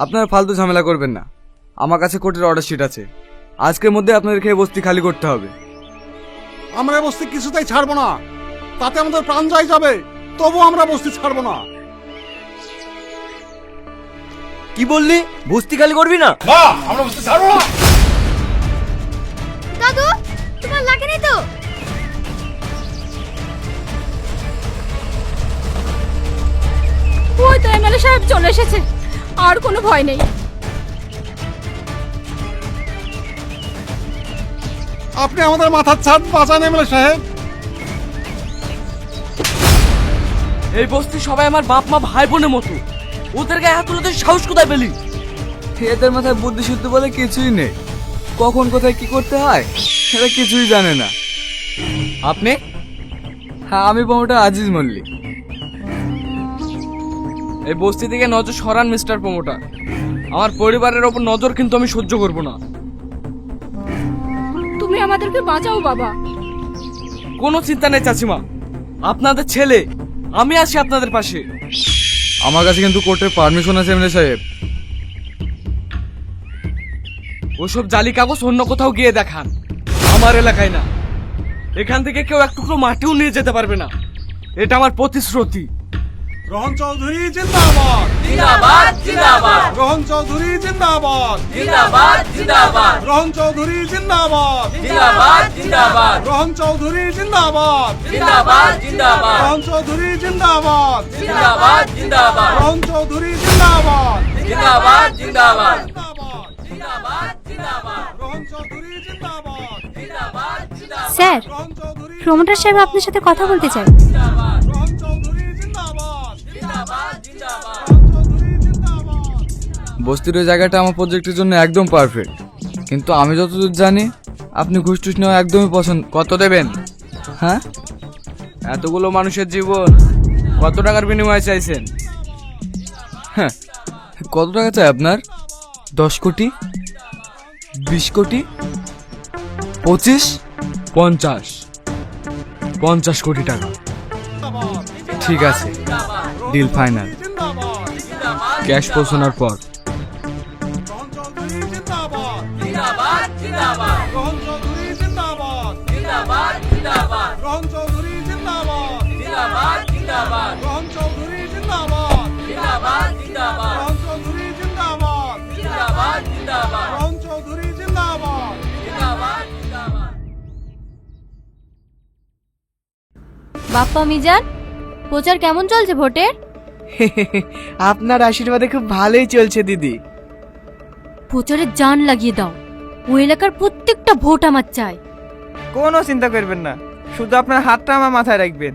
আপনারা ফালতু ঝামেলা করবেন না। আমার কাছে কোর্টের অর্ডার শিট আছে। আজকের মধ্যে আপনাদের খেয়ে বস্তি খালি করতে হবে। আমরা এই বস্তি কিছুতেই ছাড়বো না। তাতে আমাদের প্রাণ যাই যাবে, তবু আমরা বস্তি ছাড়বো না। কি বললি? বস্তি খালি করবি না? না, আমরা বস্তি ছাড়বো না। দাদু, তোমার লাগেনি তো? ওই তো এমএলএ সাহেব চলে এসেছে, আর কোনো ভয় নেই। আপনি আমাদের মাথার ছাদ বাঁচান এমএলএ সাহেব। এই বস্তি সবাই আমার বাপ মা ভাই বোনের মতো, ওদের গায়ে হাত তুলে তুই সাহস কোথায় পেলি? এদের মাথায় বুদ্ধি শুদ্ধি বলে কিছুই নেই। কখন কোথায় কি করতে হয় এরা কিছুই জানে না। আপনি? হ্যাঁ, আমি প্রমোটার আজিজ মল্লিক। এই বস্তি থেকে নজর সরান মিস্টার প্রমোটার। আমার পরিবারের ওপর নজর কিন্তু আমি সহ্য করব না। তুমি আমাদেরকে বাঁচাও বাবা। কোনো চিন্তা নেই চাচিমা, আপনাদের ছেলে আমি আছি আপনাদের পাশে। আমার কাছে কিন্তু কোর্টের পারমিশন আছে এমএলএ সাহেব। ওসব জালি কাগজ অন্য কোথাও গিয়ে দেখান, আমার এলাকায় না। এখান থেকে কেউ এক টুকরো মাটিও নিয়ে যেতে পারবে না, এটা আমার প্রতিশ্রুতি। রোহন চৌধুরী জিন্দাবাদ। জিন্দাবাদ জিন্দাবাদ রোহন চৌধুরী জিন্দাবাদ। জিন্দাবাদ জিন্দাবাদ রোহন চৌধুরী জিন্দাবাদ। জিন্দাবাদ জিন্দাবাদ রোহন চৌধুরী জিন্দাবাদ। জিন্দাবাদ জিন্দাবাদ রোহন চৌধুরী জিন্দাবাদ। জিন্দাবাদ জিন্দাবাদ রোহন চৌধুরী জিন্দাবাদ। জিন্দাবাদ জিন্দাবাদ জিন্দাবাদ রোহন চৌধুরী জিন্দাবাদ। স্যার, রোহন চৌধুরী প্রমোটার সাহেব আপনার সাথে কথা বলতে চাই। রোহন চৌধুরী জিন্দাবাদ। রোহন চৌধুরী জিন্দাবাদ। বস্তির ওই জায়গাটা আমার প্রজেক্টের জন্য একদম পারফেক্ট, কিন্তু আমি যতদূর জানি আপনি ঘুষ টুস নেওয়া একদমই পছন্দ। কত দেবেন? হ্যাঁ, এতগুলো মানুষের জীবন কত টাকার বিনিময়ে চাইছেন? হ্যাঁ, কত টাকা চাই আপনার? 10 কোটি, 20 কোটি, 25, 50 কোটি টাকা। ঠিক আছে, ডিল ফাইনাল। ক্যাশ পৌঁছানোর পর। রোহন চৌধুরী জিন্দাবাদ। রোহন চৌধুরী জিন্দাবাদ। রোহন চৌধুরী জিন্দাবাদ। রোহন চৌধুরী জিন্দাবাদ। রোহন চৌধুরী জিন্দাবাদ। রোহন চৌধুরী জিন্দাবাদ। বাপ্পা মিজান, প্রচার কেমন চলছে ভোটের? আপনার আশীর্বাদে খুব ভালোই চলছে দিদি। প্রচারে জান লাগিয়ে দাও। ওই এলাকার প্রত্যেকটা ভোট আমার চাই। কোনো চিন্তা করবেন না, শুধু আপনার হাতটা আমার মাথায় রাখবেন।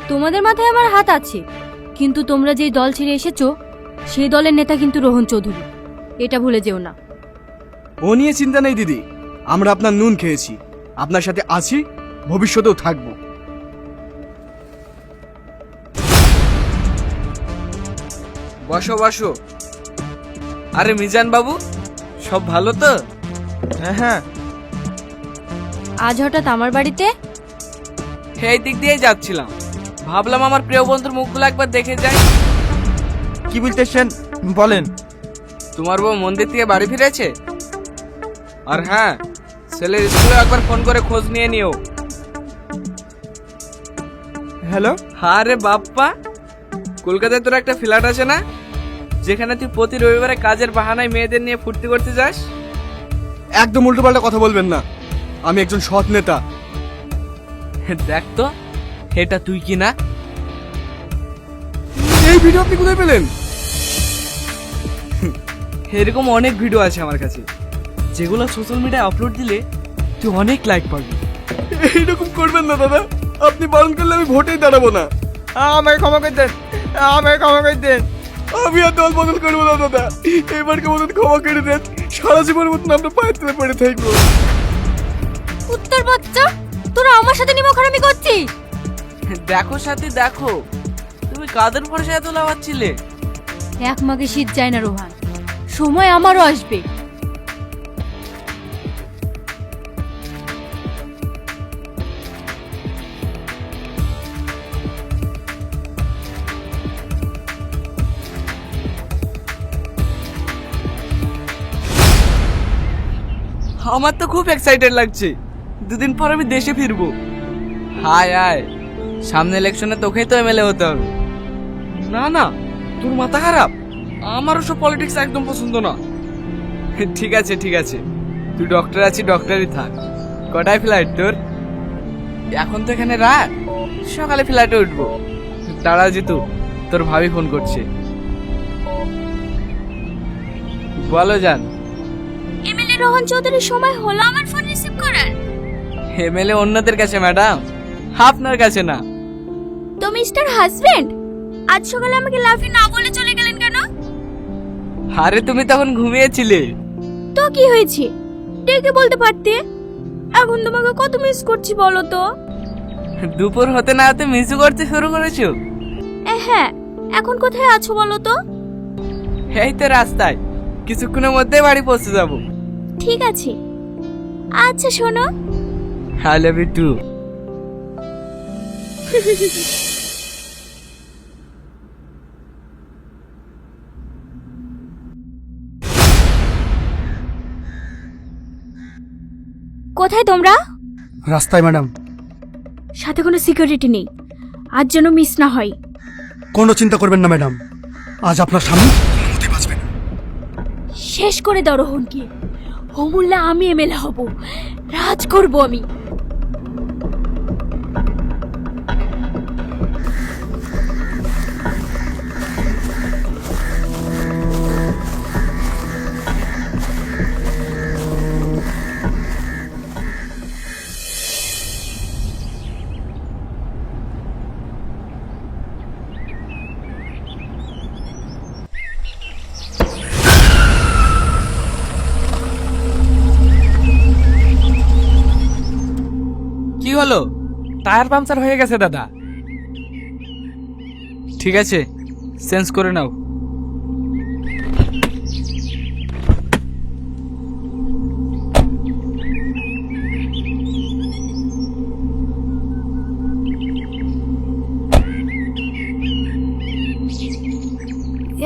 তোমাদের মাথায় আমার হাত আছে, কিন্তু তোমরা যেই দল ছেড়ে এসেছো সেই দলের নেতা কিন্তু রোহন চৌধুরী, এটা ভুলে যেও না। ও নিয়ে চিন্তা নেই দিদি, আমরা আপনার নুন খেয়েছি, আপনার সাথে আছি, ভবিষ্যতেও থাকবো। বসো বসো। আরে মিজান বাবু, সব ভালো তো? হ্যাঁ, আজ হঠাৎ আমার বাড়িতে? এই দিক দিয়েই যাচ্ছিলাম, ভাবলাম আমার প্রিয় বন্ধুর মুখগুলো একবার দেখে যাই। কি বলতেছেন বলেন। তোমার বউ মন্দির থেকে বাড়ি ফিরেছে? আর হ্যাঁ, ছেলের স্কুলে একবার ফোন করে খোঁজ নিয়ে নিও। হ্যালো, আরে বাপ্পা, কলকাতায় তোর একটা ফ্ল্যাট আছে না, যেখানে তুই প্রতি রবিবারে কাজের বাহানায় মেয়েদের নিয়ে ফুর্তি করতে যাস? একদম উল্টোপাল্টা কথা বলবেন না, আমি একজন সৎ নেতা। দেখ তো, এটা তুই কি না? এই ভিডিও আপনি কোথায় পেলেন? এরকম অনেক ভিডিও আছে আমার কাছে, যেগুলো সোশ্যাল মিডিয়ায় আপলোড দিলে তুই অনেক লাইক পাবি। এইরকম করবেন না দাদা, আপনি বারণ করলে আমি ভোটেই দাঁড়াবো না। আমাকে ক্ষমা করে দেন, আমাকে ক্ষমা করে দেন। আমি আর দল বদল করবো না দাদা, এবারকে মতন ক্ষমা করে দেন। সারা জীবনের মতন আমরা পায়ের তলে পড়ে থাকবো। উত্তর বাচ্চা, তোরা আমার সাথে নিমখারামি করছিস? দেখো সাথী দেখো, তুমি কাদের ভরসায় এত লাফাচ্ছিলে? এক মাগে শীত যায় না রোহান, সময় আমারও আসবে। আমার তো খুব এক্সাইটেড লাগছে, দুদিন পর আমি দেশে ফিরবো। হায় হায়, সামনে ইলেকশনে তোকেই তো এমএলএ হতে হবে। না না, তোর মাথা খারাপ, আমারও সব পলিটিক্স একদম পছন্দ না। ঠিক আছে ঠিক আছে, তুই ডক্টর আছিস, ডক্টরই থাক। কটায় ফ্লাইট তোর? এখন তো এখানে রাত, সকালে ফ্লাইটে উঠবো। দাঁড়া জিতু, তোর ভাবি ফোন করছে। বলো জান। এমএলএ রোহন চৌধুরীর সময় হলো আমার ফোন রিসিভ করার? এমএলএ অন্যদের কাছে ম্যাডাম, আপনার কাছে না। তো মিস্টার হাজবেন্ড, আজ সকালে আমাকে লাফি না বলে চলে গেলেন কেন? আরে তুমি তখন ঘুমিয়েছিলে। তো কি হয়েছে, ডেকে বলতে পারতে। এখন তোমাকে কত মিস করছি বলো তো। দুপুর হতে না হতে মিসু করতে শুরু করেছো? হ্যাঁ, এখন কোথায় আছো বলো তো? এই তো রাস্তায়, কিছুক্ষণের মধ্যে বাড়ি পৌঁছে যাবো। ঠিক আছে, আচ্ছা শোনো। I love you too. কোথায় তোমরা? রাস্তায় ম্যাডাম। সাথে কোনো সিকিউরিটি নেই, আজ যেন মিস না হয়। কোনো চিন্তা করবেন না ম্যাডাম, আজ আপনার সামনে শেষ করে দাও রোহনকে। অমূল্যা আমি এমএলএ হব, রাজ করব আমি। কি হলো? টায়ার পাংচার হয়ে গেছে দাদা। ঠিক আছে, চেঞ্জ করে নাও।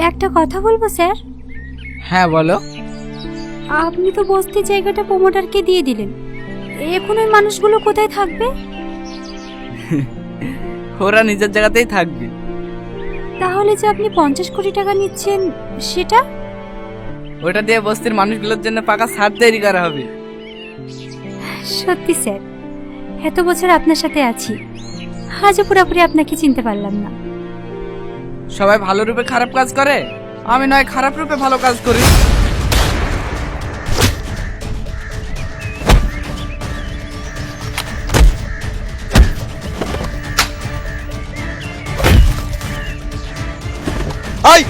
একটা কথা বলবো স্যার? হ্যাঁ বলো। আপনি তো বস্তির জায়গাটা প্রমোটারকে দিয়ে দিলেন, এখন ওই মানুষগুলো কোথায় থাকবে? ওরা নিজের জায়গাতেই থাকবে। তাহলে যে আপনি 50 কোটি টাকা নিচ্ছেন সেটা? ওটা দিয়ে বস্তির মানুষগুলোর জন্য পাকা ছাদ তৈরি করা হবে। সত্যি স্যার, এত বছর আপনার সাথে আছি, আজও পুরোপুরি আপনাকে চিনতে পারলাম না। সবাই ভালো রূপে খারাপ কাজ করে, আমি নয় খারাপ রূপে ভালো কাজ করি। আই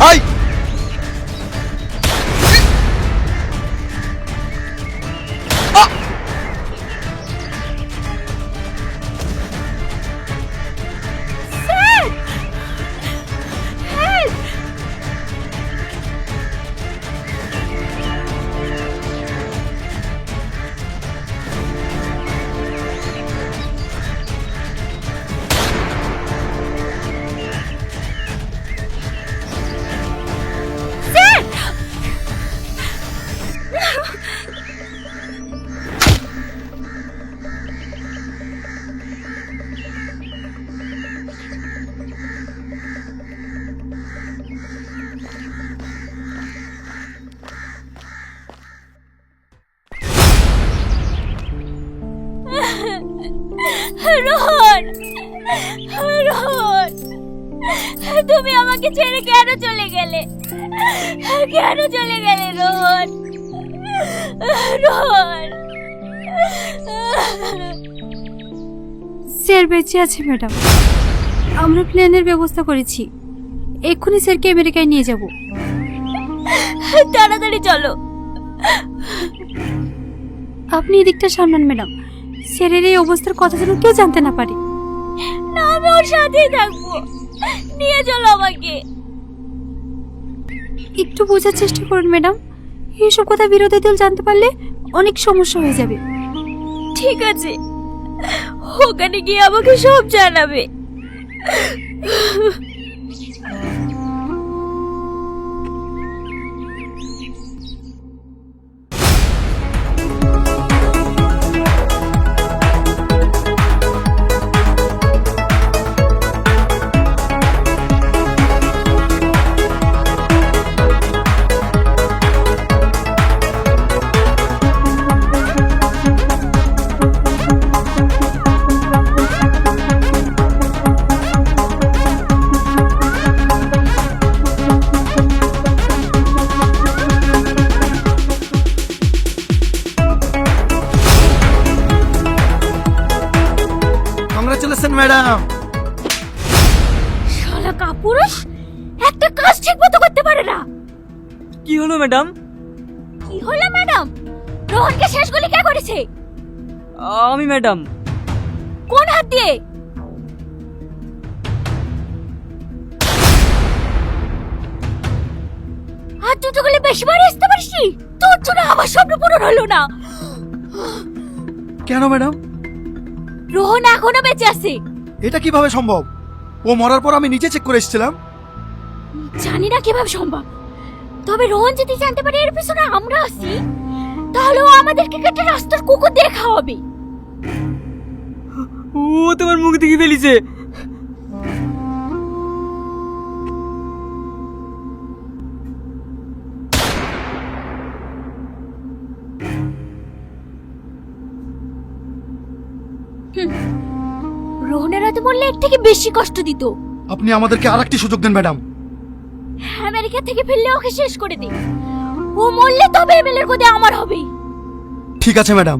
আই রোহন, রোহন, তুমি আমাকে ছেড়ে কেন চলে গেলে? কেন চলে গেলে রোহন? রোহন। স্যার বেঁচে আছে ম্যাডাম, আমরা প্লেনের ব্যবস্থা করেছি, এক্ষুনি স্যারকে আমেরিকায় নিয়ে যাব। তাড়াতাড়ি চলো। আপনি এদিকটা সামলান ম্যাডাম, স্যারের এই অবস্থার কথা যেন কেউ জানতে না পারে। না, আমি ওর সাথেই থাকবো, নিয়ে চলো আমাকে। একটু বোঝার চেষ্টা করুন ম্যাডাম, এইসব কথা বিরোধী দল জানতে পারলে অনেক সমস্যা হয়ে যাবে। ঠিক আছে, ওখানে গিয়ে আমাকে সব জানাবে। ঠিক মতো করতে পারে না। কি হলো ম্যাডাম? কি হলো ম্যাডাম? রোহনকে শেষ গুলি কে করেছে? আমি ম্যাডাম। কোন হাত দিয়ে? হাত দুটো গলে বেশি বাড়ি আসতে পারিসনি? তোর জন্য আমার স্বপ্ন পূরণ হলো না। কেন ম্যাডাম? রোহন এখনো বেঁচে আছে। এটা কিভাবে সম্ভব? ও মরার পর আমি নিজে চেক করে এসেছিলাম। জানি না কিভাবে সম্ভব, তবে রোহন যদি জানতে পারে এর পিছনে আমরা আছি, তাহলে ও আমাদেরকে কেটে রাস্তার কুকুর দিয়ে খাওয়াবে। ও তোমার মুখ দেখে ফেলিছে। রোহনের হাতে বললে এর থেকে বেশি কষ্ট দিত। আপনি আমাদেরকে আরেকটি সুযোগ দেন ম্যাডাম। আমেরিকা থেকে ফিরলে ওকে শেষ করে দে। ও মরলে তবে এমএলএর কোদে আমার হবে। ঠিক আছে ম্যাডাম।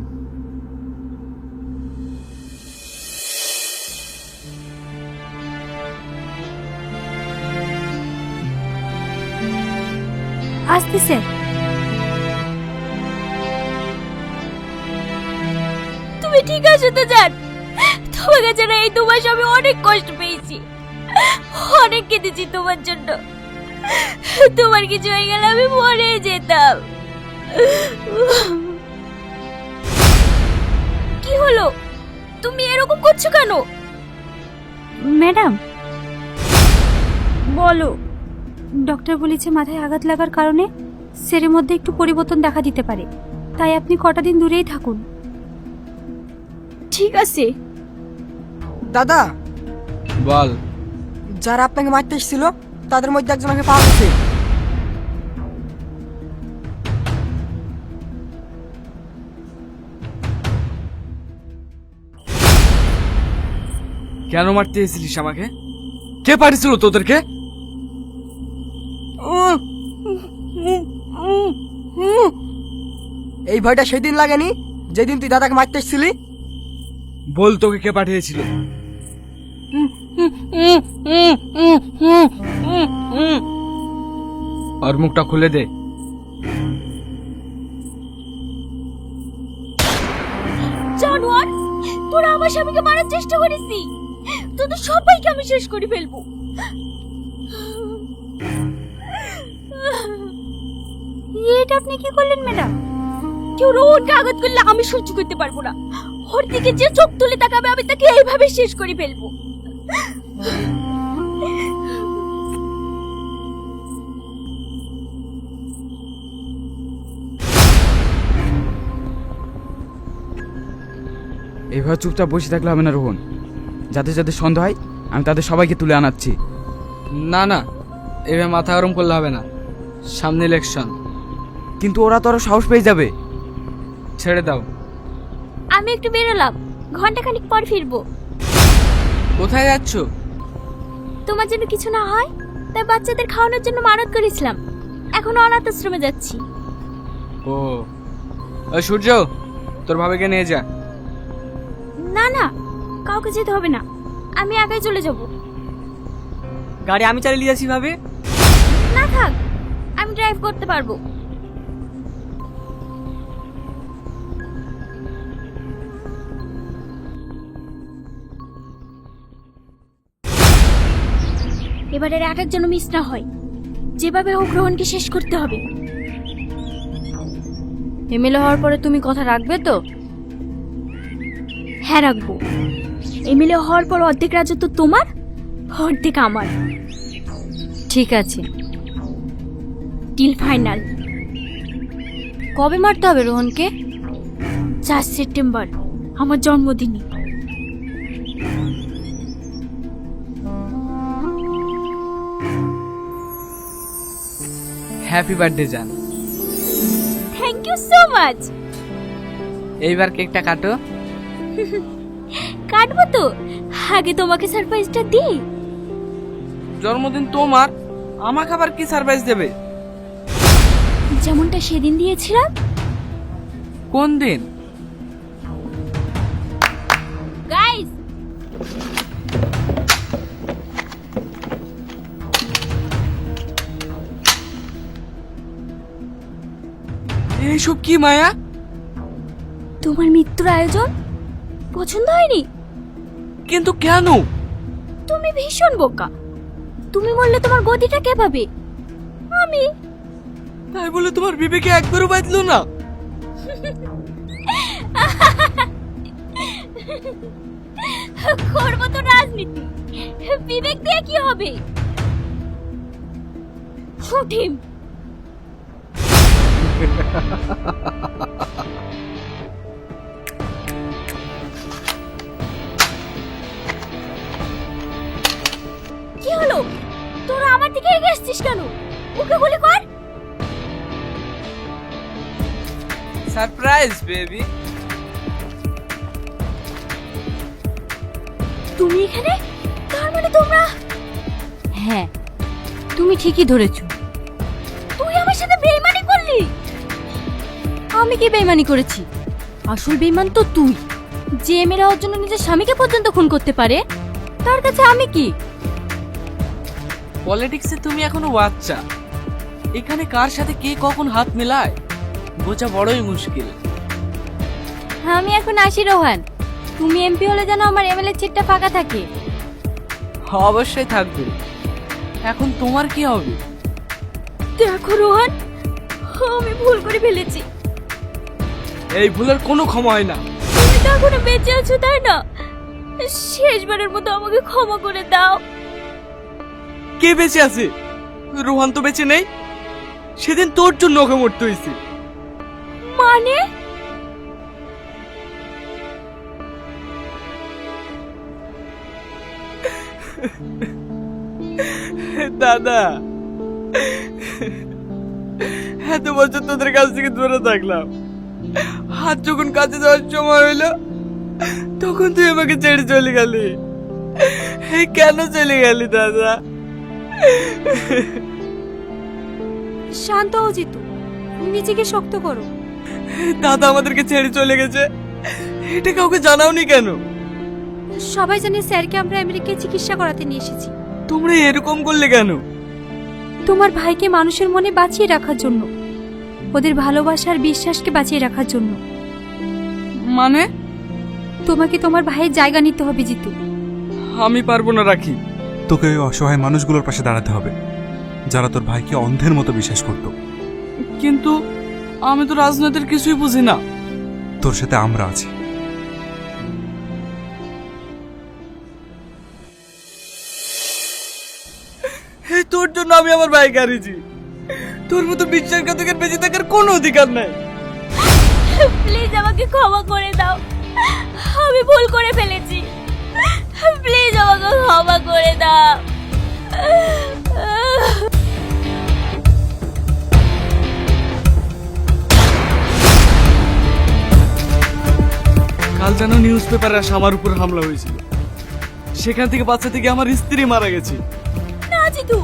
আসতেছে। তুমি ঠিক আছো তো জান? তোমার কাছে না এই 2 মাস আমি অনেক কষ্ট পেয়েছি, অনেক কেঁদেছি তোমার জন্য। তোমার কিছু হয়ে গেলে আমি মরে যেতাম। কি হলো? তুমি এরকম করছো কেন? ম্যাডাম বলো। ডক্টর বলেছে মাথায় আঘাত লাগার কারণে সেরের মধ্যে একটু পরিবর্তন দেখা দিতে পারে, তাই আপনি কটা দিন দূরেই থাকুন। ঠিক আছে। দাদা, বল। যারা আপনাকে মারতে এসেছিল তাদের মধ্যে একজনকে পাওয়া গেছে। কেন মারতে এসেছিলিস আমাকে? কে পাঠিয়েছিল তোদেরকে? এই ভয়টা সেদিন লাগেনি যেদিন তুই দাদাকে মারতে এসেছিলি। বল তোকে কে পাঠিয়েছিল? আর মুখটা খুলে দে। জানোয়ার, তোরা আমার স্বামীকে মারার চেষ্টা করেছিস। তোদের সবাইকে আমি শেষ করে ফেলবো। এটা আপনি কি করলেন ম্যাডাম? কেউ রোহনকে আঘাত করলে আমি সহ্য করতে পারবো না। ওর দিকে যে চোখ তুলে তাকাবে আমি তাকে এইভাবে শেষ করে ফেলবো। এইভাবে চুপচাপ বসে থাকলে হবে না রোহন। যাদের যাদের সন্দেহ হয় আমি তাদের সবাইকে তুলে আনাচ্ছি। না না, এভাবে মাথা গরম করলে হবে না, সামনে ইলেকশন। কিন্তু ওরা তো আরো সাহস পেয়ে যাবে। ছেড়ে দাও। আমি একটু বেরোলাম, ঘন্টাখানিক পর ফিরবো। কোথায় যাচ্ছ? তোমার জন্য কিছু না হয় তাই বাচ্চাদের খাওয়ানোর জন্য মানত করেছিলাম। এখন অনাথ আশ্রমে যাচ্ছি। ও, ওই সূর্য, তোর ভাবিকে নিয়ে যা। না না, কাউকে যেতে হবে না, আমি একাই চলে যাব। গাড়ি আমি চালিয়ে যাচ্ছি ভাবে। না থাক, আমি ড্রাইভ করতে পারবো। এবারের এক যেন মিস না হয়। যেভাবে হোক গ্রহণকে শেষ করতে হবে। এমএলএ হওয়ার পরে তুমি কথা রাখবে তো? হ্যাঁ রাখবো। এমএলএ হওয়ার পর অর্ধেক রাজত্ব তোমার, অর্ধেক আমার। ঠিক আছে, ডিল ফাইনাল। কবে মারতে হবে রোহনকে? 4 সেপ্টেম্বর, আমার জন্মদিনে। হ্যাপি বার্থডে জান। Thank you so much. এইবার কেকটা কাটো। কাটবো তো, আগে তোমাকে সারপ্রাইজটা দিই। জন্মদিন তোমার, আমাকে আবার কি সারপ্রাইজ দেবে? যেমনটা সেদিন দিয়েছিলাম। কোন দিন? গাইস, এইসব কি মায়া? তোমার মৃত্যুর আয়োজন পছন্দ হয়নি? কিন্তু কেন? তুমি ভীষণ বোকা। তুমি বললে তোমার গতিটা কে পাবে? আমি। তাই বলে তোমার বিবেকে একবারও বাঁধলো না? করবো তো রাজনীতি, বিবেক দিয়ে কি হবে? শুটিম। কি হলো? তোরা আমার দিকে এগিয়ে আসছিস কেন? ওকে গুলি কর। Surprise baby. তুমি এখানে? তার মানে তোমরা? হ্যাঁ, তুমি ঠিকই ধরেছো। তুই আমার সাথে বেইমানি করলি? আমি কি বেইমানি করেছি? আসল বেইমান তো তুই, যে মেয়েরা ওর জন্য নিজের স্বামীকে পর্যন্ত খুন করতে পারে, তার কাছে আমি কি? পলিটিক্সে তুমি এখনো বাচ্চা। এখানে কার সাথে কে কখন হাত মেলায় বোঝা বড়ই মুশকিল। আমি এখন আসি রোহান। তুমি এমপি হলে যেন আমার এমএলএ সিটটা ফাঁকা থাকে। অবশ্যই থাকবে। এখন তোমার কি হবে? দেখো রোহান, আমি ভুল করে ফেলেছি। এই ভুলের কোনো ক্ষমা হয় না। তুমি তো এখনো বেঁচে আছো, তাই না? শেষবারের মতো আমাকে ক্ষমা করে দাও। কে বেঁচে আছে? রোহান তো বেঁচে নেই। সেদিন তোর জন্য ওকে মরতে হয়েছে। মানে? দাদা, এত বছর তোদের কাছ থেকে দূরে থাকলাম। হাত যখন কাছে যাওয়ার সময় হইলো, তখন তুই আমাকে ছেড়ে চলে গেলি। কেন চলে গেলি দাদা? শান্ত হও জিতু, নিজেকে শক্ত করো। দাদা আমাদেরকে ছেড়ে চলে গেছে, এটা কাউকে জানাওনি কেন? সবাই জানে স্যারকে আমরা আমেরিকায় চিকিৎসা করাতে নিয়ে এসেছি। তোমরা এরকম করলে কেন? তোমার ভাইকে মানুষের মনে বাঁচিয়ে রাখার জন্য, ওদের ভালোবাসা আর বিশ্বাসকে বাঁচিয়ে রাখার জন্য। মানে? তোমাকে তোমার ভাইয়ের জায়গা নিতে হবে জিতু। আমি পারবো না রাখি। তোকে ওই অসহায় মানুষগুলোর পাশে দাঁড়াতে হবে, যারা তোর ভাইকে অন্ধের মতো বিশ্বাস করত। কিন্তু আমি তো রাজনীতির কিছুই বুঝি না। তোর সাথে আমরা আছি। তোর জন্য আমি আমার ভাই হারিয়েছি। তোর মতো বিশ্বাসঘাতকের বেঁচে থাকার কোনো অধিকার নাই। প্লিজ আমাকে ক্ষমা করে দাও, আমি ভুল করে ফেলেছি। প্লিজ আমাকে ক্ষমা করে দাও। কাল যেন নিউজ পেপারে আসে আমার উপর হামলা হয়েছিল। সেখান থেকে বাচ্চা থেকে আমার স্ত্রী মারা গেছে। না জিতু,